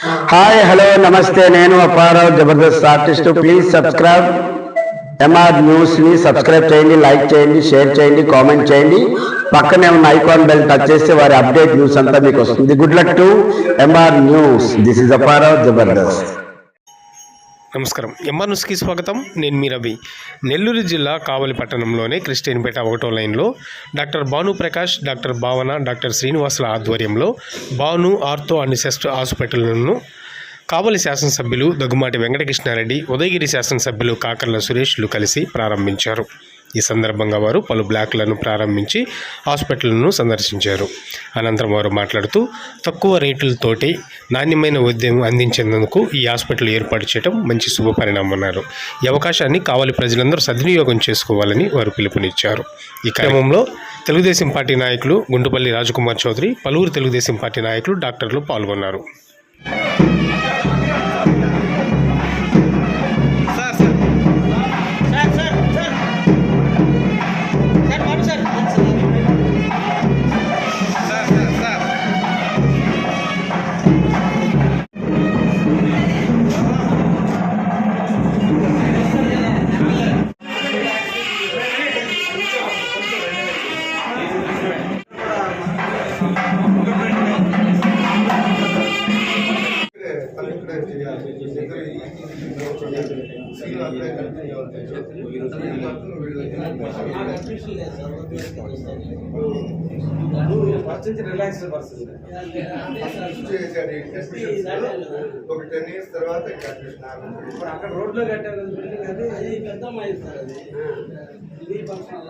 Hi hello నమస్తే, నేను Apparao Jabardasth artist. Please subscribe MR news ని సబ్స్క్రైబ్ చేయండి, లైక్ చేయండి, షేర్ చేయండి, కామెంట్ చేయండి. పక్కనే ఉన్న ఐకాన్ బెల్ టచ్ చేస్తే వారి అప్డేట్ న్యూస్ అంతా మీకు వస్తుంది. Good luck to MR news. This is Apparao Jabardasth. నమస్కారం. ఎంఆర్ న్యూస్కి స్వాగతం. నేను మీ రవి. నెల్లూరు జిల్లా కావలి పట్టణంలోని క్రిస్టియన్పేట 1వ లైన్లో డాక్టర్ భానుప్రకాష్, డాక్టర్ భావన, డాక్టర్ శ్రీనివాసుల ఆధ్వర్యంలో భాను ఆర్థో అండ్ చెస్ట్ హాస్పిటల్ను కావలి శాసనసభ్యులు దగ్గుమాటి వెంకటకృష్ణారెడ్డి, ఉదయగిరి శాసనసభ్యులు కాకర్ల సురేష్లు కలిసి ప్రారంభించారు. ఈ సందర్భంగా వారు పలు బ్లాక్లను ప్రారంభించి హాస్పిటల్ను సందర్శించారు. అనంతరం వారు మాట్లాడుతూ తక్కువ రేట్లతోటి నాణ్యమైన వైద్యం అందించేందుకు ఈ హాస్పిటల్ ఏర్పాటు చేయడం మంచి శుభపరిణామన్నారు. ఈ అవకాశాన్ని కావలి ప్రజలందరూ సద్వినియోగం చేసుకోవాలని వారు పిలుపునిచ్చారు. ఈ కార్యక్రమంలో తెలుగుదేశం పార్టీ నాయకులు గుంటుపల్లి రాజకుమార్ చౌదరి, పలువురు తెలుగుదేశం పార్టీ నాయకులు, డాక్టర్లు పాల్గొన్నారు. రిలాక్స్ ఒక 10 years తర్వాత ఇప్పుడు అక్కడ రోడ్లో కట్టారు. అది పెద్ద మైల్ సార్. అది ఇది ఫంక్షన్